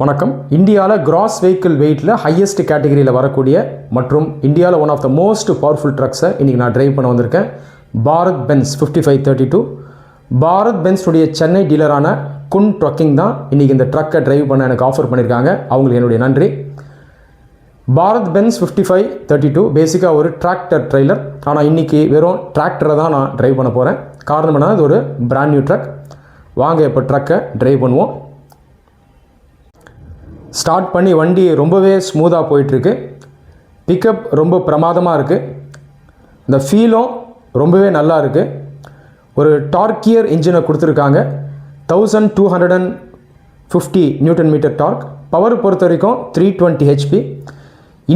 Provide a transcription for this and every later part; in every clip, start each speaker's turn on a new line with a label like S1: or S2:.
S1: வணக்கம். இந்தியாவில் cross vehicle வெயிட்டில் ஹையஸ்ட் கேட்டகரியில் வரக்கூடிய மற்றும் இந்தியாவில் one of the most powerful ட்ரக்ஸை இன்றைக்கி நான் ட்ரைவ் பண்ண வந்திருக்கேன். பாரத் பென்ஸ் 5532. பாரத் பென்ஸுடைய சென்னை டீலரான குன் ட்ரக்கிங் தான் இன்றைக்கி இந்த ட்ரக்கை ட்ரைவ் பண்ண எனக்கு ஆஃபர் பண்ணியிருக்காங்க. அவங்களுக்கு என்னுடைய நன்றி. பாரத் பென்ஸ் 5532 பேசிக்காக ஒரு டிராக்டர் ட்ரெய்லர். ஆனால் இன்றைக்கி வெறும் டிராக்டரை தான் நான் ட்ரைவ் பண்ண போகிறேன். காரணம் என்ன, இது ஒரு பிராண்ட் நியூ ட்ரக். வாங்க இப்போ ட்ரக்கை ட்ரைவ் பண்ணுவோம். ஸ்டார்ட் பண்ணி வண்டி ரொம்பவே ஸ்மூத்தாக போயிட்டுருக்கு. பிக்கப் ரொம்ப பிரமாதமாக இருக்குது. இந்த ஃபீலும் ரொம்பவே நல்லா இருக்குது. ஒரு டார்க்கியர் இன்ஜினை கொடுத்துருக்காங்க. 1250 நியூட்டன் மீட்டர் டார்க். பவர் பொறுத்த வரைக்கும் 320 HP.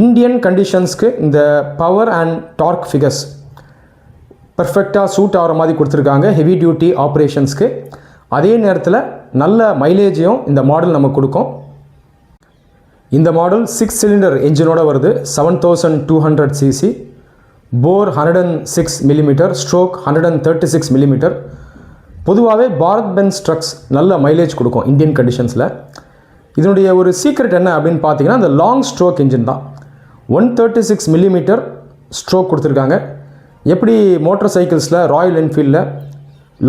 S1: இந்தியன் கண்டிஷன்ஸ்க்கு இந்த பவர் அண்ட் டார்க் ஃபிகர்ஸ் பர்ஃபெக்டாக சூட் ஆகிற மாதிரி கொடுத்துருக்காங்க ஹெவி டியூட்டி ஆப்ரேஷன்ஸ்க்கு. அதே நேரத்தில் நல்ல மைலேஜையும் இந்த மாடல் நமக்கு கொடுக்கும். இந்த மாடல் 6 சிலிண்டர் என்ஜினோட வருது. 7200 cc, போர் 106 mm, ஸ்ட்ரோக் 136 mm. பொதுவாகவே பாரத் பென்ஸ் ட்ரக்ஸ் நல்ல மைலேஜ் கொடுக்கும் இந்தியன் கண்டிஷன்ஸில். இதனுடைய ஒரு சீக்ரெட் என்ன அப்படின்னு பார்த்தீங்கன்னா, இந்த லாங் ஸ்ட்ரோக் என்ஜின் தான். 136 mm ஸ்ட்ரோக் கொடுத்துருக்காங்க. எப்படி மோட்டார் சைக்கிள்ஸில் ராயல் என்ஃபீல்டில்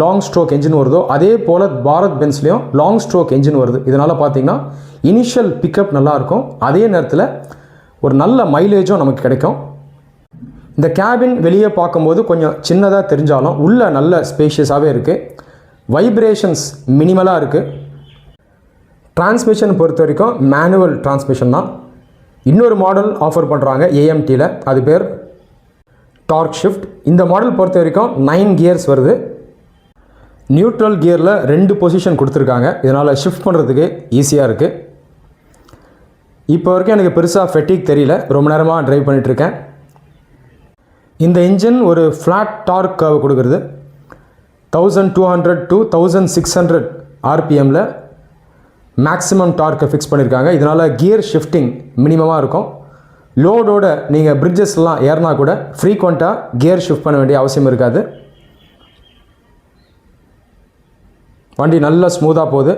S1: லாங் ஸ்ட்ரோக் என்ஜின் வருதோ அதே போல் பாரத் பென்ஸ்லேயும் லாங் ஸ்ட்ரோக் என்ஜின் வருது. இதனால் பார்த்தீங்கன்னா இனிஷியல் பிக்கப் நல்லாயிருக்கும். அதே நேரத்தில் ஒரு நல்ல மைலேஜும் நமக்கு கிடைக்கும். இந்த கேபின் வெளியே பார்க்கும்போது கொஞ்சம் சின்னதாக தெரிஞ்சாலும் உள்ளே நல்ல ஸ்பேஷியஸாகவே இருக்குது. வைப்ரேஷன்ஸ் மினிமலாக இருக்குது. டிரான்ஸ்மிஷன் பொறுத்த வரைக்கும் மேனுவல் டிரான்ஸ்மிஷன் தான். இன்னொரு மாடல் ஆஃபர் பண்ணுறாங்க ஏஎம்டியில், அது பேர் டார்க் ஷிஃப்ட். இந்த மாடல் பொறுத்த வரைக்கும் 9 கியர்ஸ் வருது. நியூட்ரல் கியரில் 2 பொசிஷன் கொடுத்துருக்காங்க. இதனால் ஷிஃப்ட் பண்ணுறதுக்கு ஈஸியாக இருக்குது. இப்போ வரைக்கும் எனக்கு பெருசாக ஃபெட்டிக் தெரியல. ரொம்ப நேரமாக ட்ரைவ் பண்ணிகிட்ருக்கேன். இந்த இன்ஜின் ஒரு ஃப்ளாட் டார்க் கர்வ் கொடுக்குறது. 1200 to 1600 RPMல மேக்ஸிமம் டார்க்கை ஃபிக்ஸ் பண்ணியிருக்காங்க. இதனால் கியர் ஷிஃப்டிங் மினிமமாக இருக்கும். லோடோட நீங்கள் பிரிட்ஜஸ்லாம் ஏறினா கூட ஃப்ரீக்வெண்ட்டாக கியர் ஷிஃப்ட் பண்ண வேண்டிய அவசியம் இருக்காது. வண்டி நல்லா ஸ்மூத்தாக போகுது.